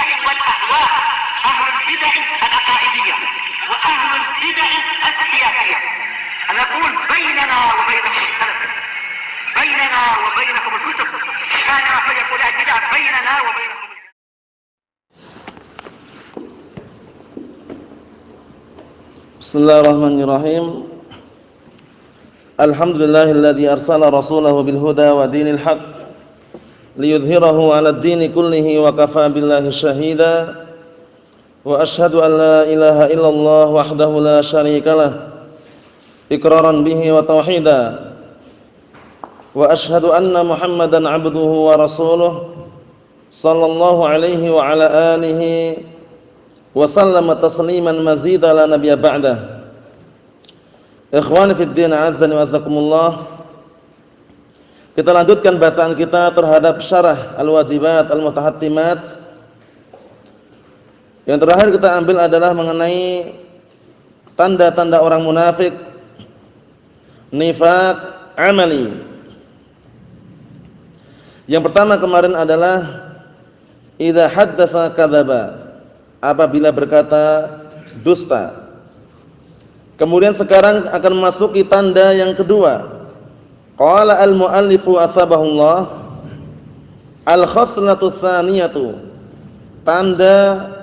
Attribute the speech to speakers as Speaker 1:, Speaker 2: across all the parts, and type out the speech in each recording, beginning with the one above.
Speaker 1: البدع والأهواء، أهل البدع العقائدية وأهل البدع السياسية. نقول بيننا وبينكم السلف، بيننا وبينكم الكتب، كان فيقول البدع بيننا وبينكم.
Speaker 2: Bismillahirrahmanirrahim. Alhamdulillahilladzi arsala rasulahu bil huda wa dinil haq liyudhhirahu 'alad dini kullihi wa kafaa billahi shahida. Wa asyhadu an la ilaha illallah wahdahu la syarikalah iqraran bihi wa tauhida. Wa asyhadu anna Muhammadan 'abduhu wa rasuluh sallallahu alaihi wa ala alihi wa sallama tasliman mazida la nabiyya ba'dah. Ikhwani fid din, azzani wa azzakumullah. Kita lanjutkan bacaan kita terhadap syarah al-wajibat al-mutahattimat. Yang terakhir kita ambil adalah mengenai tanda-tanda orang munafik, nifaq amali. Yang pertama kemarin adalah idza haddatsa kadzaba, apabila berkata dusta. Kemudian sekarang akan masuki tanda yang kedua. Qala al-muallifu asbahullah al-khaslatu tsaniyatu. Tanda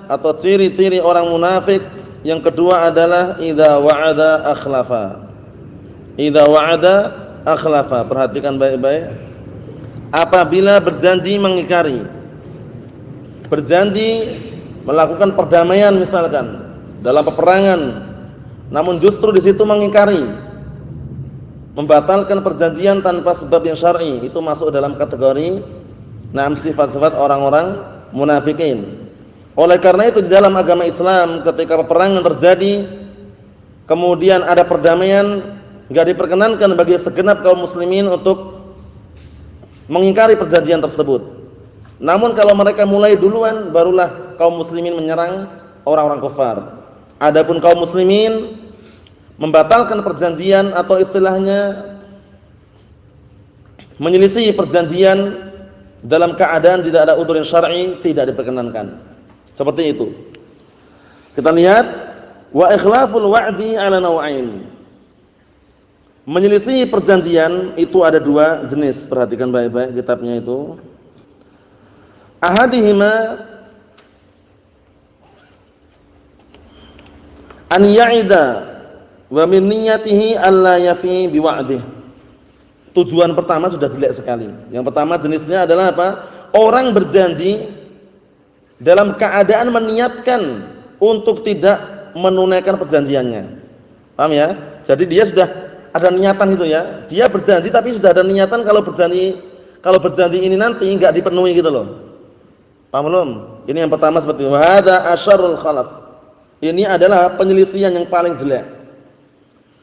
Speaker 2: atau ciri-ciri orang munafik yang kedua adalah idza wa'ada akhlafa. Idza wa'ada akhlafa. Perhatikan baik-baik. Apabila berjanji mengingkari. Berjanji melakukan perdamaian misalkan dalam peperangan, namun justru di situ mengingkari, membatalkan perjanjian tanpa sebab yang syar'i, itu masuk dalam kategori sifat-sifat orang-orang munafikin. Oleh karena itu di dalam agama Islam ketika peperangan terjadi, kemudian ada perdamaian, enggak diperkenankan bagi segenap kaum muslimin untuk mengingkari perjanjian tersebut. Namun kalau mereka mulai duluan, barulah kaum muslimin menyerang orang-orang kafir. Adapun kaum muslimin membatalkan perjanjian atau istilahnya menyelisih perjanjian dalam keadaan tidak ada udzur syar'i, tidak diperkenankan. Seperti itu. Kita lihat wa ikhlaful wa'di 'ala naw'ain. Menyelisih perjanjian itu ada dua jenis. Perhatikan baik-baik kitabnya itu. Ahadihima an ya'ida wa min niyyatihi alla yafi biwa'dih. Tujuan pertama sudah jelek sekali. Yang pertama jenisnya adalah apa? Orang berjanji dalam keadaan meniatkan untuk tidak menunaikan perjanjiannya. Paham ya? Jadi dia sudah ada niatan itu ya. Dia berjanji tapi sudah ada niatan kalau berjanji ini nanti enggak dipenuhi gitu loh. Paham belum? Ini yang pertama seperti itu. Hada asyarrul khalaf. Ini adalah penyelisihan yang paling jelek.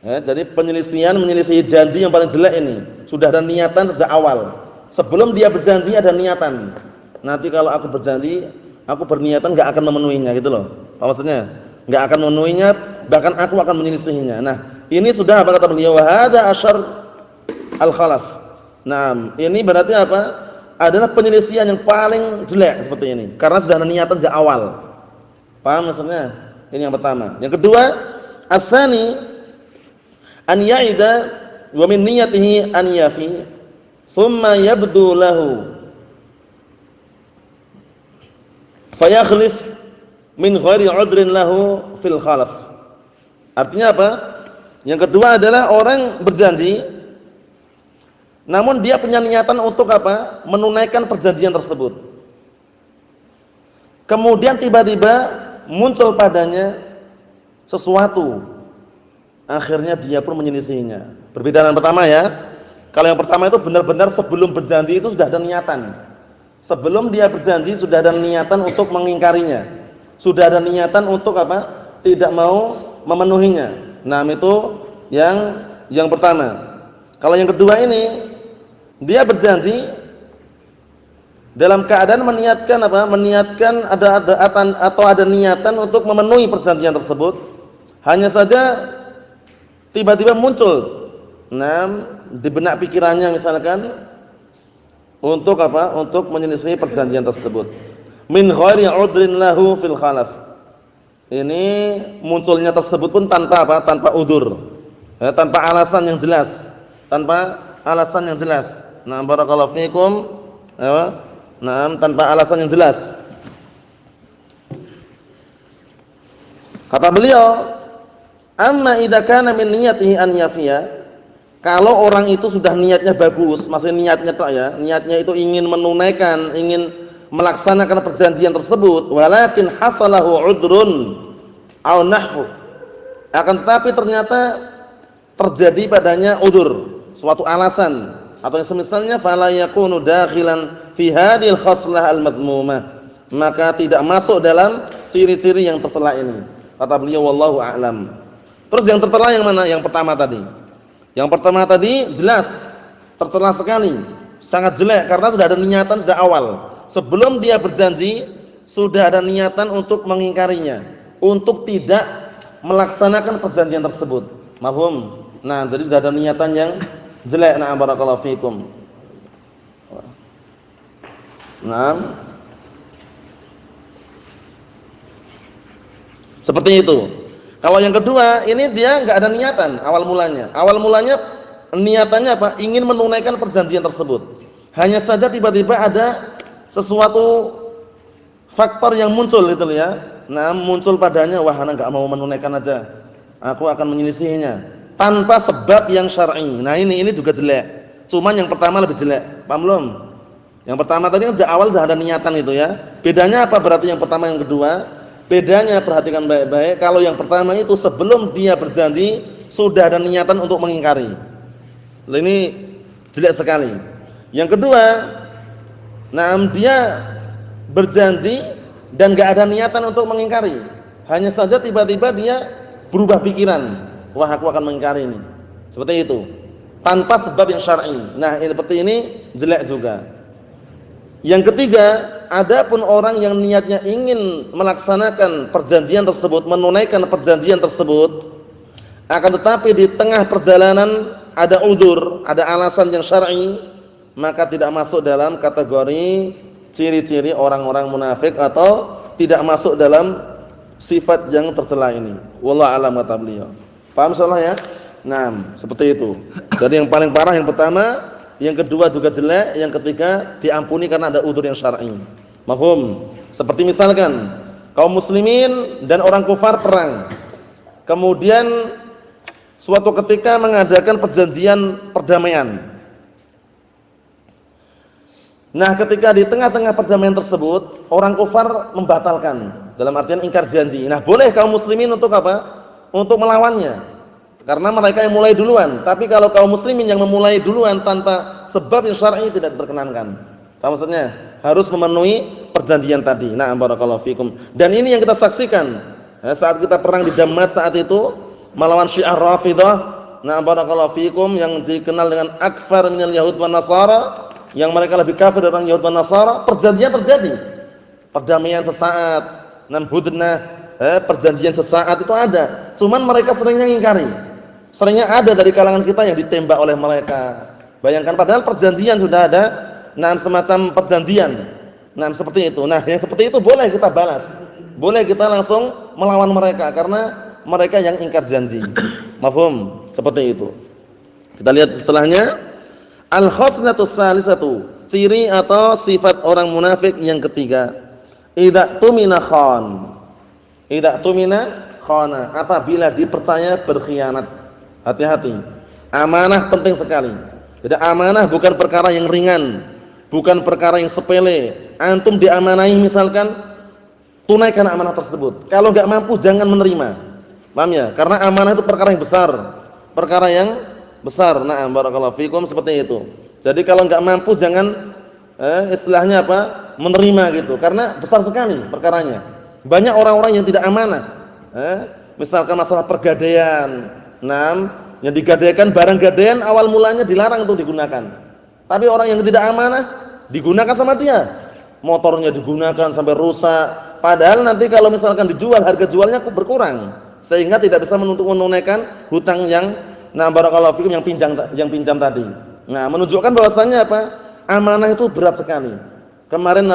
Speaker 2: Ya, jadi menyelisih janji yang paling jelek ini. Sudah ada niatan sejak awal. Sebelum dia berjanji ada niatan. Nanti kalau aku berjanji, aku berniatan enggak akan memenuhinya gitu loh. Apa maksudnya? Enggak akan memenuhinya, bahkan aku akan menyelisihinya. Nah, ini sudah apa kata beliau? Hada asyar al-khalaf. Nah, ini berarti apa? Adalah penyelisihan yang paling jelek seperti ini karena sudah ada niatan sejak awal. Paham maksudnya? Ini yang pertama. Yang kedua, asani an ya'ida wa min niyyatihi an yafi thumma yabdu lahu fayakhlif min ghairi 'udrin lahu fil khalaf. Artinya apa? Yang kedua adalah orang berjanji namun dia punya niatan untuk apa? Menunaikan perjanjian tersebut. Kemudian tiba-tiba muncul padanya sesuatu. Akhirnya dia pun menyelisihinya. Berbeda dengan pertama ya. Kalau yang pertama itu benar-benar sebelum berjanji itu sudah ada niatan. Sebelum dia berjanji sudah ada niatan untuk mengingkarinya. Sudah ada niatan untuk apa? Tidak mau memenuhinya. Nah, itu yang pertama. Kalau yang kedua ini dia berjanji dalam keadaan meniatkan apa? Meniatkan ada niatan untuk memenuhi perjanjian tersebut. Hanya saja tiba-tiba muncul di benak pikirannya misalkan untuk apa? Untuk menyelisih perjanjian tersebut. min ghairi udrin lahu fil khalaf. Ini munculnya tersebut pun tanpa apa? Tanpa udzur. Ya, tanpa alasan yang jelas. Tanpa alasan yang jelas. Nah, barakallahu fikum. Ya. Nah, tanpa alasan yang jelas. Kata beliau, amma idza kana min niyatihi an yafiya, kalau orang itu sudah niatnya bagus, maksudnya niatnya tok ya, niatnya itu ingin menunaikan, ingin melaksanakan perjanjian tersebut, walakin hasalahu udrun aw nahwu, akan tetapi ternyata terjadi padanya udzur, suatu alasan atau yang semisalnya, fala yakunu dakhilan fi hadhil khaslah al-madmumah, maka tidak masuk dalam ciri-ciri yang tercela ini. Kata beliau, wallahu a'lam. Terus yang tercela yang mana? Yang pertama tadi. Yang pertama tadi jelas tercela sekali, sangat jelek karena sudah ada niatan sejak awal. Sebelum dia berjanji sudah ada niatan untuk mengingkarinya, untuk tidak melaksanakan perjanjian tersebut. Mafhum? Nah, jadi sudah ada niatan yang jelek. Na'am barakallahu fikum. Naam. Seperti itu. Kalau yang kedua, ini dia enggak ada niatan awal mulanya. Awal mulanya niatannya apa? Ingin menunaikan perjanjian tersebut. Hanya saja tiba-tiba ada sesuatu faktor yang muncul gitu ya. Nah, muncul padanya, wah ana enggak mau menunaikan aja. Aku akan menyelisihinya tanpa sebab yang syar'i. Nah, ini juga jelek. Cuman yang pertama lebih jelek. Paham belum? Yang pertama tadi kan awal sudah ada niatan itu ya. Bedanya apa berarti yang pertama yang kedua? Bedanya perhatikan baik-baik, kalau yang pertama itu sebelum dia berjanji sudah ada niatan untuk mengingkari. Ini jelek sekali. Yang kedua, dia berjanji dan enggak ada niatan untuk mengingkari. Hanya saja tiba-tiba dia berubah pikiran, wah aku akan mengingkari ini. Seperti itu. Tanpa sebab yang syar'i. Nah, seperti ini jelek juga. Yang ketiga, adapun orang yang niatnya ingin melaksanakan perjanjian tersebut, menunaikan perjanjian tersebut, akan tetapi di tengah perjalanan ada udzur, ada alasan yang syar'i, maka tidak masuk dalam kategori ciri-ciri orang-orang munafik atau tidak masuk dalam sifat yang tercela ini. Wallahu a'lam kata beliau. Paham insyaallah ya? Nah, seperti itu. Jadi yang paling parah yang pertama, yang kedua juga jelek, yang ketiga diampuni karena ada udzur yang syar'i. Mafhum? Seperti misalkan kaum muslimin dan orang kufar perang. Kemudian suatu ketika mengadakan perjanjian perdamaian. Nah, ketika di tengah-tengah perdamaian tersebut, orang kufar membatalkan, dalam artian ingkar janji. Nah, boleh kaum muslimin untuk apa? Untuk melawannya. Karena mereka yang mulai duluan. Tapi kalau kaum muslimin yang memulai duluan tanpa sebab yang syar'i tidak diperkenankan. Apa maksudnya? Harus memenuhi perjanjian tadi. Na'am barakallahu fikum. Dan ini yang kita saksikan saat kita perang di Damat saat itu melawan Syiah Rafidah. Na'am barakallahu fikum, yang dikenal dengan akfar minal yahud wan nasara, yang mereka lebih kafir dari orang Yahud wan Nasara. Perjanjian terjadi. Perdamaian sesaat, hudnah, perjanjian sesaat itu ada. Cuman mereka seringnya ngingkari. Seringnya ada dari kalangan kita yang ditembak oleh mereka. Bayangkan padahal perjanjian sudah ada, semacam perjanjian. Seperti itu. Nah, yang seperti itu boleh kita balas. Boleh kita langsung melawan mereka karena mereka yang ingkar janji. Mafhum? Seperti itu. Kita lihat setelahnya, al-khosnatus salisatu, ciri atau sifat orang munafik yang ketiga. Idza tumina khan. Idza tumina khana, apabila dipercaya berkhianat. Hati-hati. Amanah penting sekali. Jadi amanah bukan perkara yang ringan, bukan perkara yang sepele. Antum diamanahi misalkan, tunaikan amanah tersebut. Kalau enggak mampu jangan menerima. Paham ya? Karena amanah itu perkara yang besar. Perkara yang besar. Na'am barakallahu fikum, seperti itu. Jadi kalau enggak mampu jangan istilahnya apa? Menerima gitu. Karena besar sekali perkaranya. Banyak orang-orang yang tidak amanah. Misalkan masalah pergadaian. Yang digadaikan barang gadaian awal mulanya dilarang untuk digunakan. Tapi orang yang tidak amanah digunakan sama dia. Motornya digunakan sampai rusak. Padahal nanti kalau misalkan dijual, harga jualnya berkurang. Sehingga tidak bisa menunaikan hutang yang barakallahu fikum yang pinjam tadi. Nah, menunjukkan bahwasannya apa? Amanah itu berat sekali. Kemarin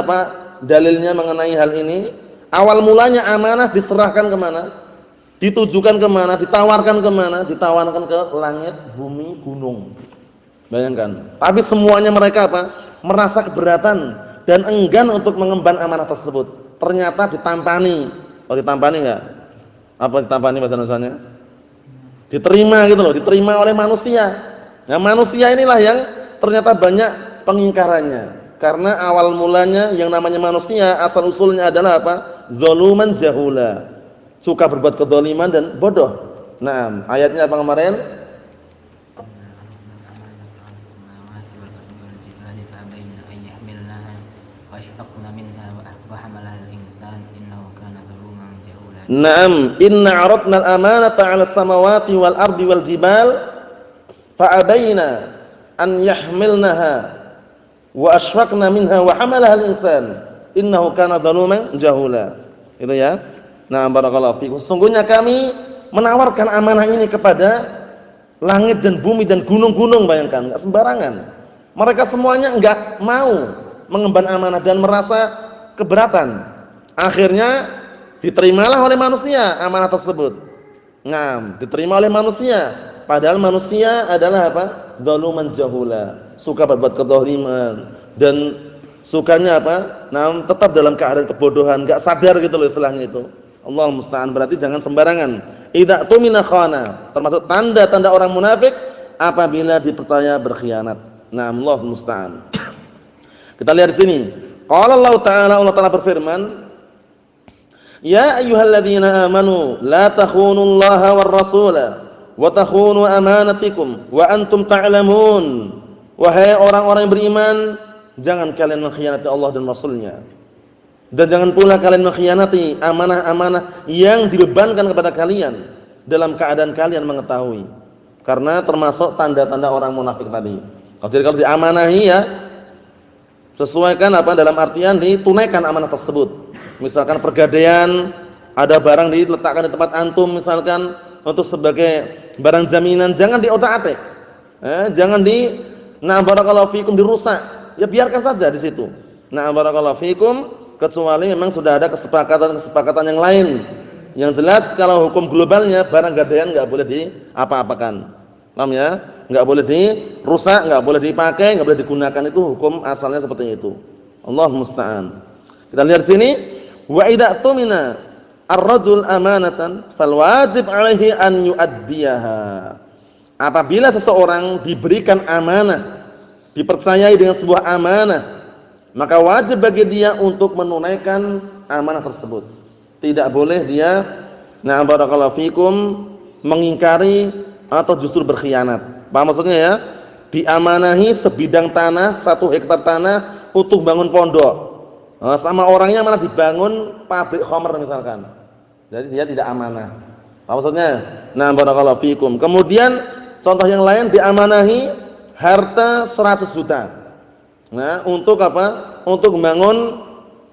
Speaker 2: dalilnya mengenai hal ini? Awal mulanya amanah diserahkan kemana? Ditujukan kemana? Ditawarkan kemana? Ditawarkan ke langit, bumi, gunung. Bayangkan. Tapi semuanya mereka apa? Merasa keberatan dan enggan untuk mengemban amanah tersebut. Ternyata ditampani. Oh, ditampani enggak? Apa ditampani bahasa Indonesianya? Diterima gitu loh, diterima oleh manusia. Nah, manusia inilah yang ternyata banyak pengingkarannya. Karena awal mulanya yang namanya manusia asal usulnya adalah apa? Zaluman jahula. Suka berbuat kedzaliman dan bodoh. Nah, ayatnya apa kemarin? Naam, inna 'aradna al-amanata 'ala as-samawati wal ardi wal jibal fa'abaina an yahmilnaha wa asyraqna minha wa hamalaha al-insan innahu kana zaluman jahula. Itu ya. Nah, barakallahu fikum. Sesungguhnya kami menawarkan amanah ini kepada langit dan bumi dan gunung-gunung, bayangkan, enggak sembarangan. Mereka semuanya enggak mau mengemban amanah dan merasa keberatan. Akhirnya diterimalah oleh manusia amanah tersebut. Nah, diterima oleh manusia. Padahal manusia adalah apa? Zaluman jahula. Suka berbuat kedzaliman dan sukanya apa? Nah, tetap dalam keadaan kebodohan, enggak sadar gitu loh istilahnya itu. Allahul musta'an, berarti jangan sembarangan. Idza tumina khana, termasuk tanda-tanda orang munafik apabila dipercaya berkhianat. Nah, Allahul musta'an. Kita lihat di sini. Qala Allah Ta'ala berfirman, ya ayyuhalladzina amanu la takhunullaha war rasula wa takhunu amanatikum wa antum ta'lamun. Wahai orang-orang yang beriman, jangan kalian mengkhianati Allah dan Rasulnya. Dan jangan pula kalian mengkhianati amanah-amanah yang dibebankan kepada kalian dalam keadaan kalian mengetahui. Karena termasuk tanda-tanda orang munafik tadi. Jadi kalau diamanahi ya sesuaikan apa dalam artian ditunaikan amanah tersebut. Misalkan pergadaian, ada barang diletakkan di tempat antum misalkan untuk sebagai barang jaminan, jangan diotak-atik. Jangan barakallahu fikum dirusak. Ya biarkan saja di situ. Barakallahu fikum, kecuali memang sudah ada kesepakatan yang lain. Yang jelas kalau hukum globalnya barang gadaian enggak boleh diapa-apakan. Paham ya? Enggak boleh dirusak, enggak boleh dipakai, enggak boleh digunakan, itu hukum asalnya seperti itu. Allahu musta'an. Kita lihat sini. Wa idza tumina ar-rajul amanatan fal wajib 'alaihi an yu'addiyaha. Apabila seseorang diberikan amanah, dipercayai dengan sebuah amanah, maka wajib bagi dia untuk menunaikan amanah tersebut. Tidak boleh dia barakallahu fikum mengingkari atau justru berkhianat. Paham maksudnya ya? Diamanahi sebidang tanah, 1 hektar tanah untuk bangun pondok. Sama orangnya malah dibangun pabrik khamr misalkan. Jadi dia tidak amanah. Apa maksudnya? Barakallahu fikum. Kemudian contoh yang lain, diamanahi harta 100 juta. Untuk apa? Untuk membangun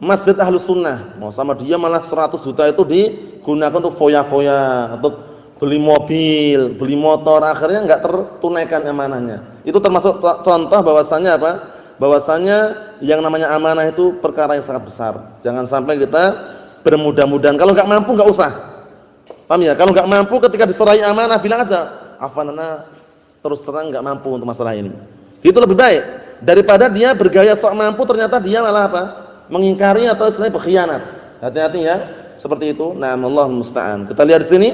Speaker 2: Masjid Ahlus Sunnah. Sama dia malah 100 juta itu digunakan untuk foya-foya, untuk beli mobil, beli motor, akhirnya enggak tertunaikan amanahnya. Itu termasuk contoh bahwasannya apa? Bahwasanya yang namanya amanah itu perkara yang sangat besar. Jangan sampai kita bermudah-mudahan. Kalau enggak mampu enggak usah. Paham ya? Kalau enggak mampu ketika diserahi amanah bilang aja, "Afanana terus terang enggak mampu untuk masalah ini." Itu lebih baik daripada dia bergaya sok mampu ternyata dia malah apa? Mengingkari atau istilahnya berkhianat. Hati-hati ya, seperti itu. Allahul musta'an. Kita lihat di sini.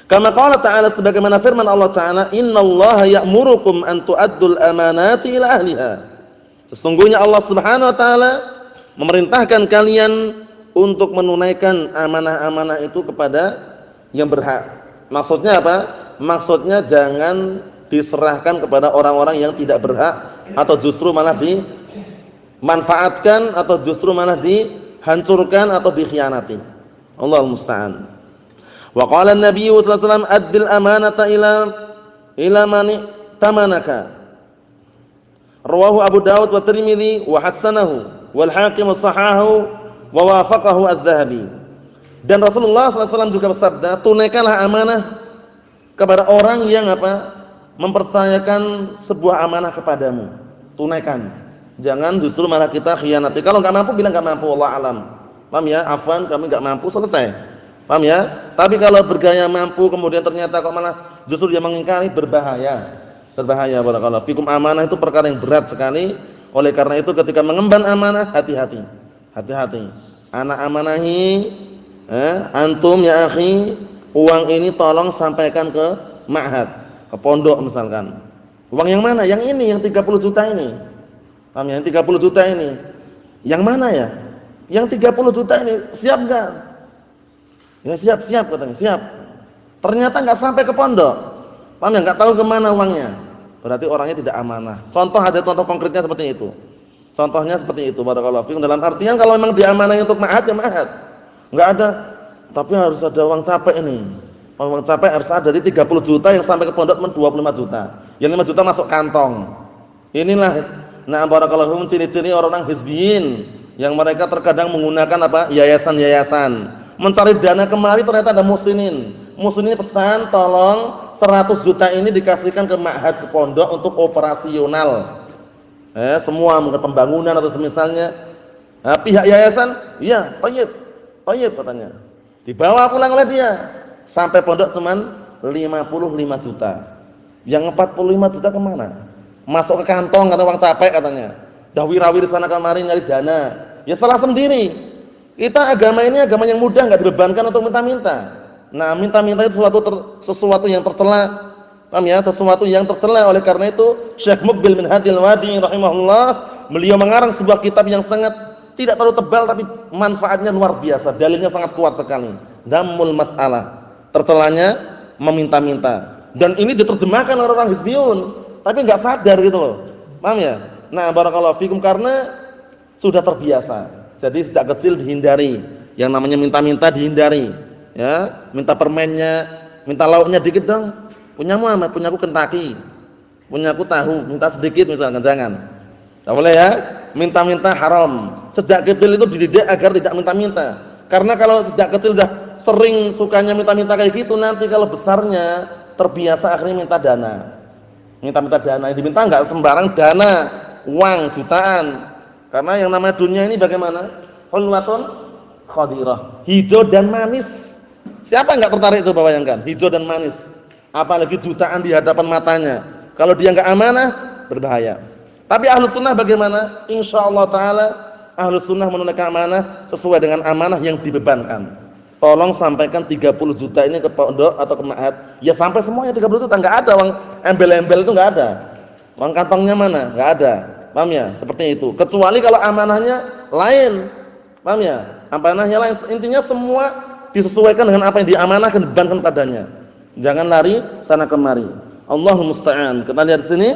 Speaker 2: Kama qala ta'ala, sebagaimana firman Allah Ta'ala, "Innallaha ya'murukum an tu'addul amanati ila ahliha." Sesungguhnya Allah Subhanahu wa taala memerintahkan kalian untuk menunaikan amanah-amanah itu kepada yang berhak. Maksudnya apa? Maksudnya jangan diserahkan kepada orang-orang yang tidak berhak atau justru malah dimanfaatkan atau justru malah dihancurkan atau dikhianati. Allahul musta'an. Wa qala an-nabiy sallallahu alaihi wasallam addil amanata ila man tamanaka. Rawahu Abu Dawud wa Tirmidzi wa hasanahu wal Hakim shahahahu wa wafaqahu adz-Dzahabi. Dan Rasulullah sallallahu alaihi wasallam juga bersabda, tunaikanlah amanah kepada orang yang apa? Mempercayakan sebuah amanah kepadamu. Tunaikan. Jangan justru malah kita khianati. Kalau enggak mampu bilang enggak mampu, wallahu alam. Paham ya? Afwan, kami enggak mampu, selesai. Paham ya? Tapi kalau bergaya mampu kemudian ternyata kok malah justru dia mengingkari, berbahaya. Berbahaya barakallahu fikum. Amanah itu perkara yang berat sekali. Oleh karena itu ketika mengemban amanah, hati-hati. Hati-hati. Anak amanahi, antum ya akhi, uang ini tolong sampaikan ke ma'had, ke pondok misalkan. Uang yang mana? Yang ini, yang 30 juta ini. Paham ya? Yang 30 juta ini. Yang mana ya? Yang 30 juta ini siap enggak? Ya siap katanya, siap. Ternyata enggak sampai ke pondok. Paham ya? Enggak tahu kemana uangnya. Berarti orangnya tidak amanah. Contoh konkretnya seperti itu. Contohnya seperti itu barakallahu fikum. Dalam artian kalau memang diamanahi untuk ma'had ya ma'had. Enggak ada, tapi harus ada uang capek ini. Uang capek harus ada, dari 30 juta yang sampai ke pondok 25 juta. Yang 5 juta masuk kantong. Inilah barakallahu fikum ciri-ciri orang-orang hizbiyin yang mereka terkadang menggunakan yayasan-yayasan. Mencari dana kemari ternyata ada muslimin. Muslimin pesan tolong 100 juta ini dikasihkan ke ma'had, ke pondok untuk operasional. Semua mungkin pembangunan atau semisalnya. Pihak yayasan, iya, thayyib katanya. Dibawa pulang oleh dia. Sampai pondok cuman 55 juta. Yang 45 juta kemana? Masuk ke kantong karena uang capek katanya. Dah wirawir sana kemari nyari dana. Ya salah sendiri. Kita agama ini agama yang mudah, enggak dibebankan untuk minta-minta. Nah, minta-minta itu sesuatu yang tercela. Paham ya? Sesuatu yang tercela. Oleh karena itu Syekh Muqbil bin Hadil Wadi rahimahullah, beliau mengarang sebuah kitab yang sangat tidak terlalu tebal tapi manfaatnya luar biasa. Dalilnya sangat kuat sekali. Dhammul mas'alah. Tercelanya meminta-minta. Dan ini diterjemahkan oleh orang hizbiyun, tapi enggak sadar gitu loh. Paham ya? Nah, barakallahu fikum, karena sudah terbiasa. Jadi sejak kecil dihindari. Yang namanya minta-minta dihindari. Ya, minta permennya, minta lauknya dikit dong. Punyamu apa? Punyaku Kentucky. Punyaku tahu, minta sedikit misalkan, jangan. Enggak boleh ya. Minta-minta haram. Sejak kecil itu dididik agar tidak minta-minta. Karena kalau sejak kecil sudah sering sukanya minta-minta kayak gitu, nanti kalau besarnya terbiasa akhirnya minta dana. Minta-minta dana, yang diminta enggak sembarang dana, uang jutaan. Karena yang namanya dunia ini bagaimana? Hulwatun khadirah, hijau dan manis. Siapa enggak tertarik, coba bayangkan, hijau dan manis. Apalagi jutaan di hadapan matanya. Kalau dia enggak amanah, berbahaya. Tapi Ahlus Sunnah bagaimana? Insyaallah taala Ahlus Sunnah menunaikan amanah sesuai dengan amanah yang dibebankan. Tolong sampaikan 30 juta ini ke pondok atau ke ma'had. Ya sampai semuanya 30 juta, enggak ada uang embel-embel itu enggak ada. Uang kantongnya mana? Enggak ada. Paham ya? Seperti itu. Kecuali kalau amanahnya lain. Paham ya? Amanahnya lain. Intinya semua disesuaikan dengan apa yang diamanahkan, dibebankan padanya. Jangan lari sana kemari. Allahumma musta'an. Kita lihat di sini.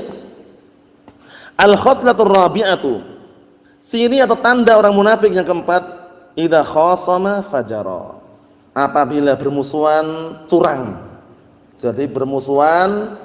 Speaker 2: Al-khoslatur rabi'atu. Ciri atau tanda orang munafik yang keempat, idza khasama fajara. Apabila bermusuhan curang. Jadi bermusuhan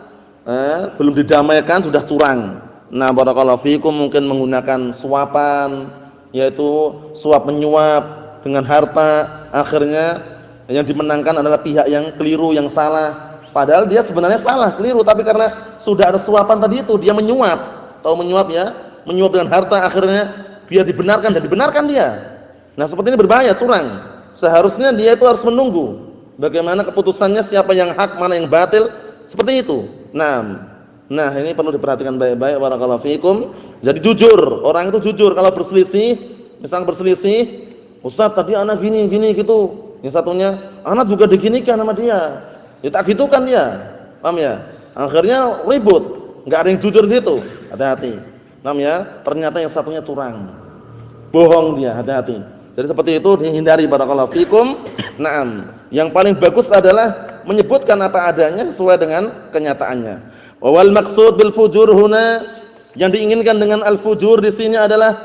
Speaker 2: belum didamaikan sudah curang. Nah, barakallahu fikum, mungkin menggunakan suapan, yaitu suap menyuap dengan harta, akhirnya yang dimenangkan adalah pihak yang keliru, yang salah. Padahal dia sebenarnya salah, keliru, tapi karena sudah ada suapan tadi itu, dia menyuap. Tahu menyuap ya? Menyuap dengan harta, akhirnya biar dibenarkan dan dibenarkan dia. Nah, seperti ini berbahaya, curang. Seharusnya dia itu harus menunggu bagaimana keputusannya, siapa yang hak, mana yang batil, seperti itu. Nah, ini perlu diperhatikan baik-baik, barakallahu fikum. Jadi jujur, orang itu jujur. Kalau berselisih, misalnya berselisih, Ustaz tadi anak gini gitu. Yang satunya, anak juga diginikan sama dia. Ya tak gitu kan dia. Paham ya? Akhirnya ribut. Enggak ada yang jujur di situ. Hati-hati. Paham ya? Ternyata yang satunya curang. Bohong dia, hati-hati. Jadi seperti itu dihindari, barakallahu fikum. Naam. Yang paling bagus adalah menyebutkan apa adanya sesuai dengan kenyataannya. Wal maksud bil fujur huna, yang diinginkan dengan al fujur di sini adalah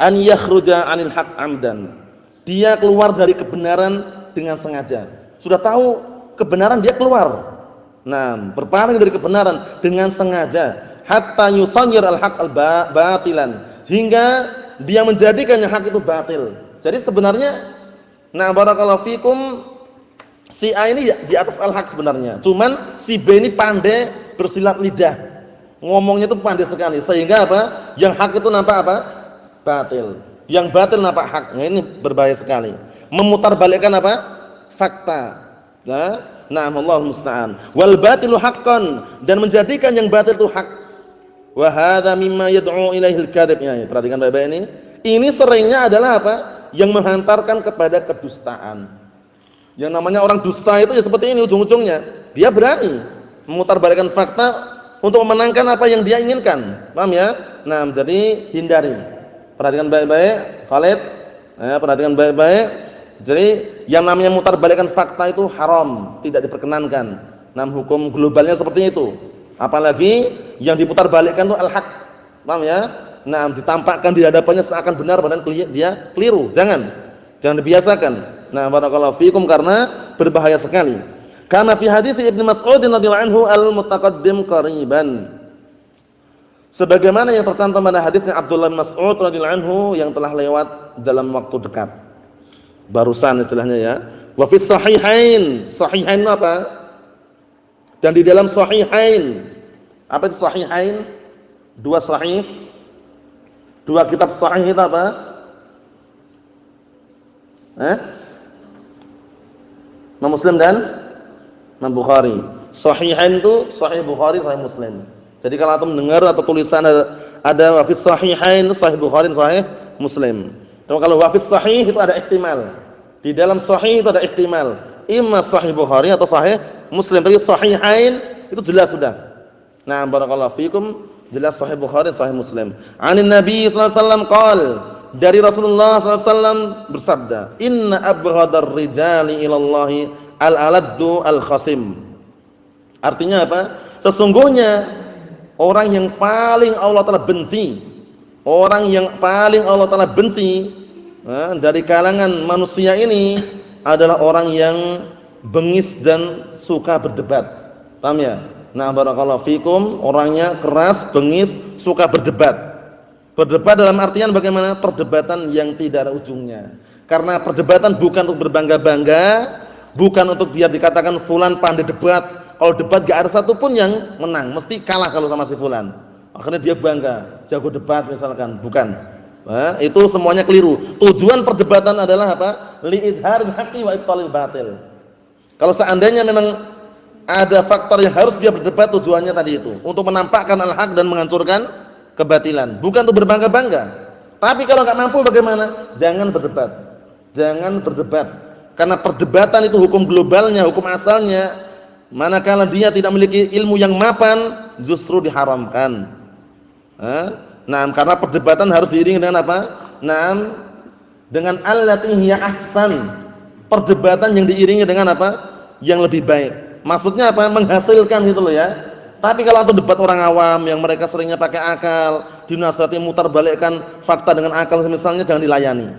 Speaker 2: an yakhruja 'anil haq 'amdan. Dia keluar dari kebenaran dengan sengaja. Sudah tahu kebenaran dia keluar. Nah, berpaling dari kebenaran dengan sengaja, hatta yusayyir al haq al batilan, hingga dia menjadikannya hak itu batil. Jadi sebenarnya barakallahu fikum, si A ini di atas al-haq sebenarnya. Cuman si B ini pandai bersilat lidah. Ngomongnya itu pandai sekali sehingga apa? Yang hak itu nampak apa? Batil. Yang batil nampak hak. Nah, ini berbahaya sekali. Memutarbalikkan apa? Fakta. Nah, Allahu musta'an. Wal batilu haqqan, dan menjadikan yang batil itu hak. Wa hadza mimma yad'u ilaihil kadzib. Ya, perhatikan baik-baik ini. Ini seringnya adalah apa? Yang menghantarkan kepada kedustaan. Yang namanya orang dusta itu ya seperti ini ujung-ujungnya. Dia berani memutarbalikkan fakta untuk memenangkan apa yang dia inginkan. Paham ya? Nah, jadi hindari. Perhatikan baik-baik, Khalid. Perhatikan baik-baik. Jadi yang namanya mutarbalikkan fakta itu haram, tidak diperkenankan. Nah, hukum globalnya seperti itu. Apalagi yang diputarbalikkan itu al-haq. Paham ya? Nah, ditampakkan di hadapannya seakan benar padahal dia keliru. Jangan dibiasakan. Nah, barakallahu fikum, karena berbahaya sekali. Karena fi hadis Ibnu Mas'ud radhiyallahu anhu al-mutaqaddim qariban. Sebagaimana yang tercantum pada hadisnya Abdullah bin Mas'ud radhiyallahu anhu yang telah lewat dalam waktu dekat. Barusan istilahnya ya. Wa fi sahihain. Sahihain itu apa? Dan di dalam sahihain. Apa itu sahihain? Dua sahih. Dua kitab sahih itu apa? Imam Muslim dan Imam Bukhari. Sahihain itu Sahih Bukhari, Sahih Muslim. Jadi kalau antum mendengar atau tulisan ada wa fi sahihain, Sahih Bukhari, Sahih Muslim. Kalau wa fi sahih itu ada ihtimal. Di dalam sahih itu ada ihtimal. Imma Sahih Bukhari atau Sahih Muslim. Tapi sahihain itu jelas sudah. Nah, barakallahu fikum, jelas Sahih Bukhari, Sahih Muslim. Anin Nabi sallallahu alaihi wasallam qol, dari Rasulullah sallallahu alaihi wasallam bersabda, "Inna abghadar rijali ila Allah al-aladdu al-khasim." Artinya apa? Sesungguhnya orang yang paling Allah Taala benci, orang yang paling Allah Taala benci dari kalangan manusia ini adalah orang yang bengis dan suka berdebat. Paham ya? Nah, barakallahu fikum, orangnya keras, bengis, suka berdebat. Berdebat dalam artian bagaimana? Perdebatan yang tidak ada ujungnya. Karena perdebatan bukan untuk berbangga-bangga, bukan untuk biar dikatakan fulan pandai debat. Kalau debat gak ada satupun yang menang, mesti kalah kalau sama si fulan. Akhirnya dia bangga, jago debat misalkan, bukan. Nah, itu semuanya keliru. Tujuan perdebatan adalah apa? Li'idharil haqqi wa ibtalil batil. Kalau seandainya memang ada faktor yang harus dia berdebat, tujuannya tadi itu, untuk menampakkan al-haq dan menghancurkan kebatilan, bukan untuk berbangga-bangga. Tapi kalau enggak mampu bagaimana? Jangan berdebat. Jangan berdebat. Karena perdebatan itu hukum globalnya, hukum asalnya, manakala dia tidak memiliki ilmu yang mapan, justru diharamkan. Nah, karena perdebatan harus diiringi dengan apa? Nah, dengan allati hiya ahsan. Perdebatan yang diiringi dengan apa? Yang lebih baik. Maksudnya apa? Menghasilkan gitu loh ya. Tapi kalau untuk debat orang awam yang mereka seringnya pakai akal, dinasihati mutarbalikkan fakta dengan akal misalnya, jangan dilayani.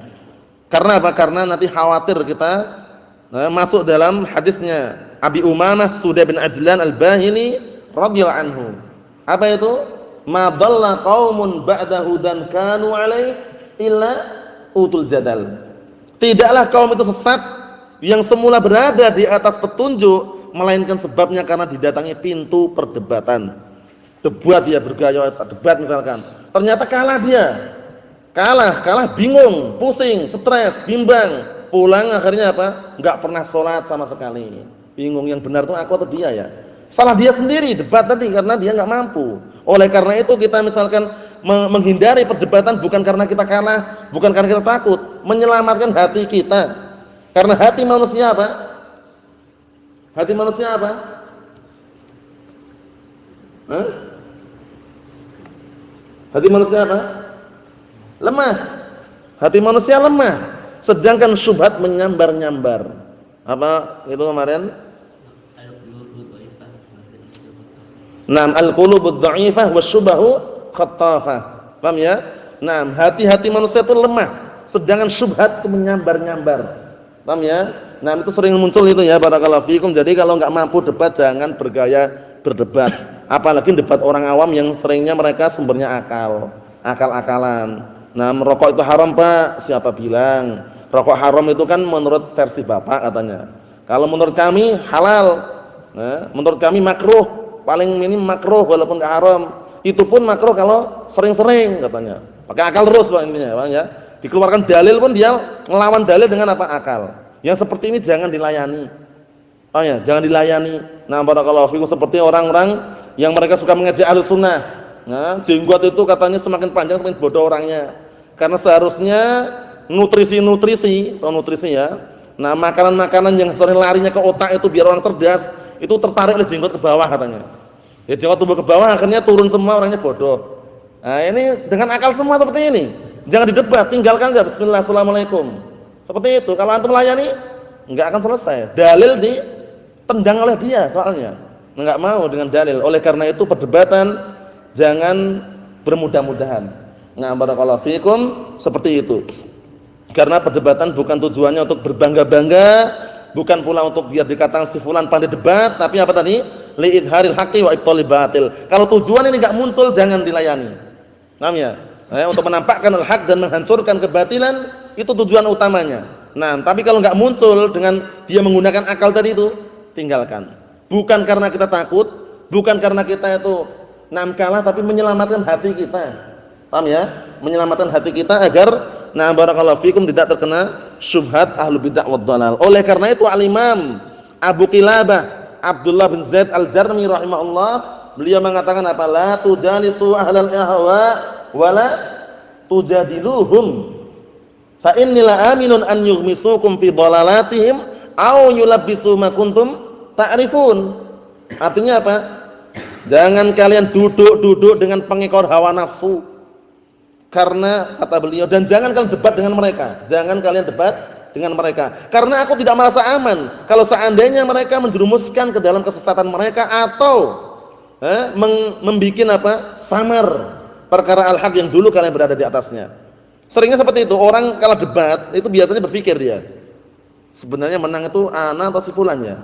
Speaker 2: Karena apa? Karena nanti khawatir kita masuk dalam hadisnya Abi Umamah Suday bin Ajlan Al-Bahili radhiyallahu anhu. Apa itu? Ma dhalla qaumun ba'da hudan kanu alaihi illa utul jadal. Tidaklah kaum itu sesat yang semula berada di atas petunjuk, melainkan sebabnya karena didatangi pintu perdebatan. Debat dia bergaya debat misalkan. Ternyata kalah dia. Kalah bingung, pusing, stres, bimbang. Pulang akhirnya apa? Enggak pernah sholat sama sekali. Bingung yang benar itu aku atau dia ya? Salah dia sendiri debat tadi karena dia enggak mampu. Oleh karena itu kita misalkan menghindari perdebatan bukan karena kita kalah, bukan karena kita takut, menyelamatkan hati kita. Karena hati manusia apa? Hati manusia apa? Hati manusia apa? Lemah. Hati manusia lemah. Sedangkan syubhat menyambar-nyambar. Apa itu kemarin? Naam, al-qulubud dha'ifah wasyubahu khattafah. Paham ya? Naam, hati-hati manusia itu lemah, sedangkan syubhat itu menyambar-nyambar. Paham ya? Naam, itu sering muncul itu ya, barakallahu fikum. Jadi kalau enggak mampu debat jangan bergaya berdebat. Apalagi debat orang awam yang seringnya mereka sumbernya akal-akalan. Nah, merokok itu haram, Pak. Siapa bilang? Rokok haram itu kan menurut versi Bapak katanya. Kalau menurut kami halal. Nah, menurut kami makruh. Paling minim makruh walaupun enggak haram. Itu pun makruh kalau sering-sering katanya. Pakai akal terus Pak intinya, Pak ya. Dikeluarkan dalil pun dia ngelawan dalil dengan apa? Akal. Yang seperti ini jangan dilayani. Oh ya, jangan dilayani. Nah, barakallahu fikum seperti orang-orang yang mereka suka mengejek Ahlussunnah. Nah, jenggot itu katanya semakin panjang semakin bodoh orangnya. Karena seharusnya nutrisi ya. Nah, makanan-makanan yang sering larinya ke otak itu biar orang cerdas, itu tertarik oleh jenggot ke bawah katanya. Ya jenggot tumbuh ke bawah akhirnya turun semua orangnya bodoh. Nah, ini dengan akal semua seperti ini. Jangan didebat, tinggalkan aja bismillah assalamualaikum. Seperti itu. Kalau antum layani enggak akan selesai. Dalil ditendang oleh dia soalnya. Enggak mau dengan dalil. Oleh karena itu perdebatan jangan bermudah-mudahan. Nah, barakallahu fikum seperti itu. Karena perdebatan bukan tujuannya untuk berbangga-bangga, bukan pula untuk biar dikatakan si fulan pandai debat, tapi apa tadi? Li'idharil haqqi wa ibtalil batil. Kalau tujuan ini enggak muncul jangan dilayani. Paham ya? Untuk menampakkan al-haq dan menghancurkan kebatilan itu tujuan utamanya. Nah, tapi kalau enggak muncul dengan dia menggunakan akal tadi itu, tinggalkan. Bukan karena kita takut, bukan karena kita itu kalah, tapi menyelamatkan hati kita. Paham ya? Menyelamatkan hati kita agar barakallahu fikum tidak terkena syubhat ahlu bid'ah wad dhalal. Oleh karena itu al-Imam Abu Qilabah Abdullah bin Zaid al-Jarmi rahimahullah, beliau mengatakan apa? La tujalisu ahlal ahwa wala tujadiluhum fa inni la aminun an yughmisukum fi dhalalatihim aw yulabbisu ma kuntum ta'rifun. Artinya apa? Jangan kalian duduk-duduk dengan pengekor hawa nafsu. Karena kata beliau, dan jangan kalian debat dengan mereka. Jangan kalian debat dengan mereka. Karena aku tidak merasa aman kalau seandainya mereka menjerumuskan ke dalam kesesatan mereka atau membikin samar perkara al-haq yang dulu kalian berada di atasnya. Seringnya seperti itu. Orang kalau debat itu biasanya berpikir dia, sebenarnya menang itu ana atau si fulan ya.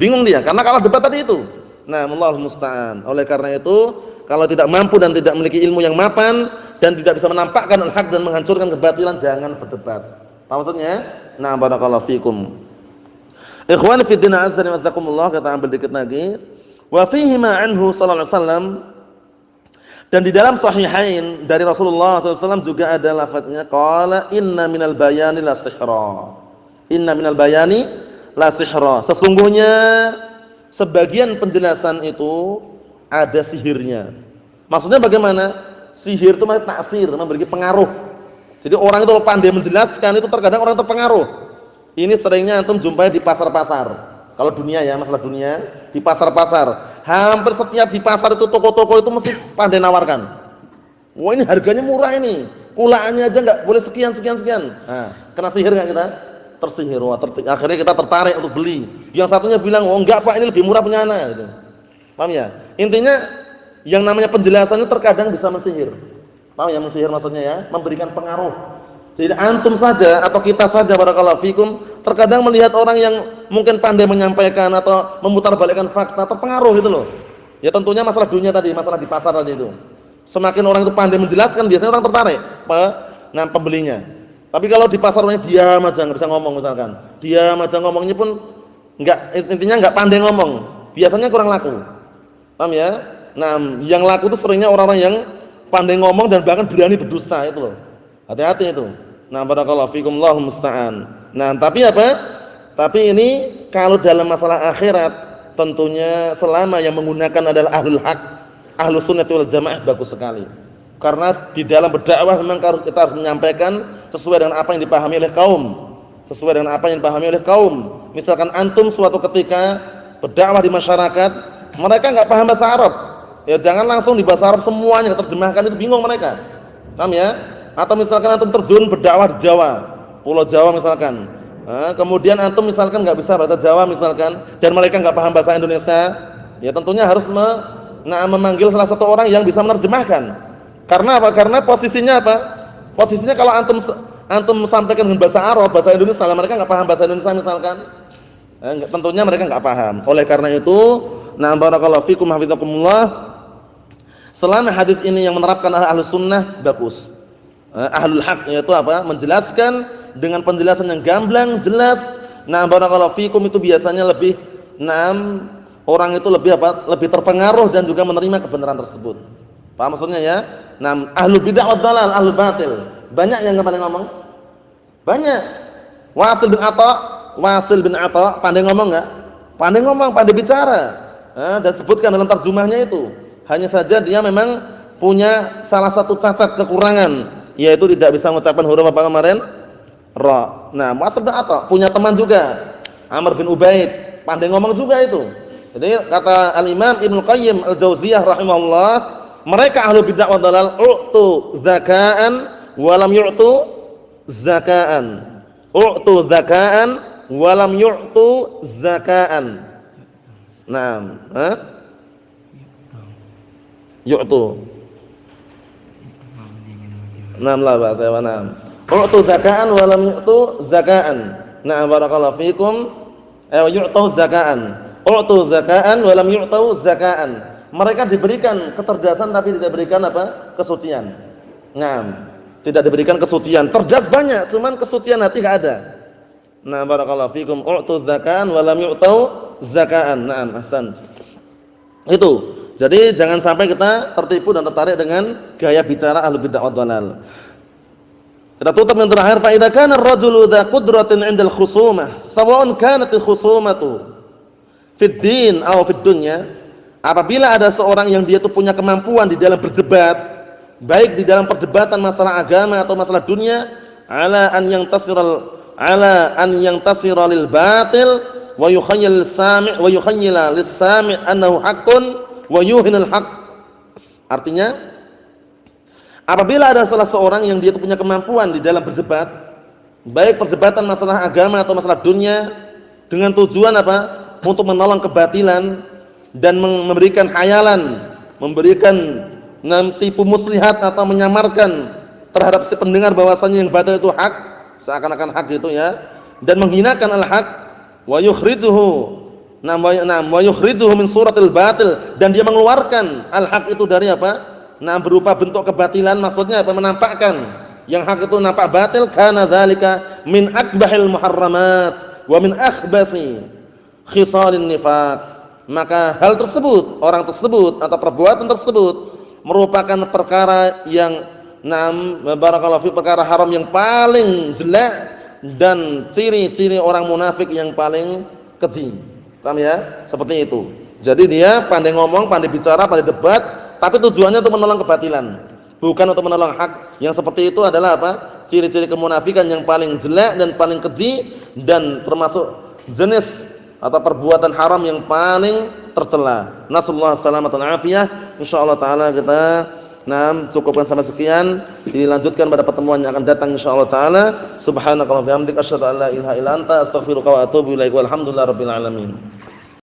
Speaker 2: Bingung dia karena kalau debat tadi itu. Nah, Allahul musta'an. Oleh karena itu, kalau tidak mampu dan tidak memiliki ilmu yang mapan dan tidak bisa menampakkan al-haq dan menghancurkan kebatilan, jangan berdebat. Apa maksudnya? Nah, barakallahu fikum. Ikhwani fi din azza wa jazakumullah, kita ambil dikit lagi. Wa fihi ma anhu sallallahu alaihi wasallam, dan di dalam sahihain dari Rasulullah SAW juga ada lafadznya qala inna minal bayani la sihra. Inna minal bayani la sihra. Sesungguhnya sebagian penjelasan itu ada sihirnya. Maksudnya bagaimana? Sihir itu maknanya ta'sir, memberi pengaruh. Jadi orang itu pandai menjelaskan itu terkadang orang terpengaruh. Ini seringnya antum jumpai di pasar-pasar. Kalau dunia ya, masalah dunia, di pasar-pasar. Hampir setiap di pasar itu toko-toko itu mesti pandai nawarkan. Wah, ini harganya murah ini. Kulaannya aja enggak boleh sekian. Nah, kena sihir enggak kita? Tersihir. Wah, akhirnya kita tertarik untuk beli. Yang satunya bilang, "Oh, enggak Pak, ini lebih murah punya ana," gitu. Paham ya? Intinya yang namanya penjelasan itu terkadang bisa mensihir. Paham ya mensihir maksudnya ya? Memberikan pengaruh. Jadi antum saja atau kita saja barakallahu fikum terkadang melihat orang yang mungkin pandai menyampaikan atau memutarbalikkan fakta terpengaruh gitu loh. Ya tentunya masalah dunia tadi, masalah di pasar tadi itu. Semakin orang itu pandai menjelaskan biasanya orang tertarik pembelinya. Tapi kalau di pasar orangnya diam aja enggak bisa ngomong misalkan. Diam aja ngomongnya pun intinya enggak pandai ngomong. Biasanya kurang laku. Paham ya? Nah, yang laku itu seringnya orang-orang yang pandai ngomong dan bahkan berani berdusta itu loh. Hati-hati itu. Nah, barakallahu fikum, Allahul musta'an. Nah, tapi apa? Tapi ini kalau dalam masalah akhirat tentunya selama yang menggunakan adalah ahlul haq, ahlus sunnah wal jamaah bagus sekali. Karena di dalam berdakwah memang kita harus menyampaikan sesuai dengan apa yang dipahami oleh kaum. Sesuai dengan apa yang dipahami oleh kaum. Misalkan antum suatu ketika berdakwah di masyarakat, mereka enggak paham bahasa Arab. Ya jangan langsung di bahasa Arab semuanya terjemahkan, itu bingung mereka. Paham ya? Atau misalkan antum terjun berdakwah di Jawa, Pulau Jawa misalkan. Kemudian antum misalkan enggak bisa bahasa Jawa misalkan dan mereka enggak paham bahasa Indonesia, ya tentunya harus memanggil salah satu orang yang bisa menerjemahkan. Karena apa? Karena posisinya apa? Posisinya kalau antum sampaikan dengan bahasa Arab, bahasa Indonesia, mereka enggak paham bahasa Indonesia misalkan. Tentunya mereka enggak paham. Oleh karena itu, na barakallahu fikum hafizakumullah. Selama hadis ini yang menerapkan ahlus sunnah bagus. Ahlul haq yaitu apa? Menjelaskan dengan penjelasan yang gamblang, jelas. Nah, barakallahu fikum itu biasanya lebih orang itu lebih terpengaruh dan juga menerima kebenaran tersebut. Paham maksudnya ya? Nah, ahlul bid'ah wad dalal, ahlul batil. Banyak yang pandai ngomong? Banyak. Wasil bin Atha, pandai ngomong enggak? Pandai ngomong, pandai bicara. Dan sebutkan dalam terjemahnya itu. Hanya saja dia memang punya salah satu cacat kekurangan, yaitu tidak bisa mengucapkan huruf apa kemarin? Ra. Nah, Wasil bin Atha punya teman juga, Amr bin Ubaid, pandai ngomong juga itu. Jadi kata Al-Imam Ibnu Qayyim Al-Jauziyah rahimahullah, mereka ahlul bid'ah wad dalal u'tu zaka'an wa lam yu'tu zaka'an. U'tu zaka'an wa lam yu'tu zaka'an. Naam, yu'tu. Naam la ba'sa wa naam. U'tu zaka'an wa lam yu'tu zaka'an. Na'am barakallahu fikum. Yu'tu zaka'an. U'tu zaka'an wa lam yu'tu zaka'an. Mereka diberikan kecerdasan tapi tidak diberikan apa? Kesucian. Naam. Tidak diberikan kesucian. Cerdas banyak, cuman kesucian hati enggak ada. Nah, barakallahu fikum. U'tu zaka'an wa lam yu'tu zaka'an. Naam, ahsan. Itu. Jadi jangan sampai kita tertipu dan tertarik dengan gaya bicara ahlul bid'ah wad dhalal. Kita tutup yang terakhir, fa idza kana ar-rajulu dha qudratin 'inda al-khusumah, sawa'un kanat al-khusumatu fid din aw fid dunya. Apabila ada seorang yang dia itu punya kemampuan di dalam berdebat, baik di dalam perdebatan masalah agama atau masalah dunia, ala an yantasira lil batil wa yukhayyil sami' wa yukhayyila lis sami' annahu haqqun wa yuhinul haqq. Artinya, apabila ada salah seorang yang dia itu punya kemampuan di dalam berdebat, baik perdebatan masalah agama atau masalah dunia, dengan tujuan apa? Untuk menolong kebatilan dan memberikan khayalan, memberikan tipu muslihat atau menyamarkan terhadap si pendengar bahwasanya yang batil itu hak, seakan-akan hak gitu ya, dan menghinakan al-haq, wa yukhrijuhu min suratil batil, dan dia mengeluarkan al-haq itu dari apa? Berupa bentuk kebatilan, maksudnya apa? Menampakkan yang hak itu nampak batil, kana dzalika min akbahil muharramat wa min akhbasi khisalin nifaq. Maka hal tersebut, orang tersebut atau perbuatan tersebut merupakan perkara yang barakallahu fi, perkara haram yang paling jelek dan ciri-ciri orang munafik yang paling keji. Paham ya? Seperti itu. Jadi dia pandai ngomong, pandai bicara, pandai debat, tapi tujuannya untuk menolong kebatilan, bukan untuk menolong hak. Yang seperti itu adalah apa? Ciri-ciri kemunafikan yang paling jelek dan paling keji, dan termasuk jenis atau perbuatan haram yang paling tercela. Nasallahu salamatan afiyah. Insyaallah taala kita cukupkan sampai sekian, dilanjutkan pada pertemuan yang akan datang insyaallah taala. Subhanakallahumma wa bihamdika asyhadu an la ilaha illa anta astaghfiruka wa atubu ilaik. Walhamdulillahirabbil alamin.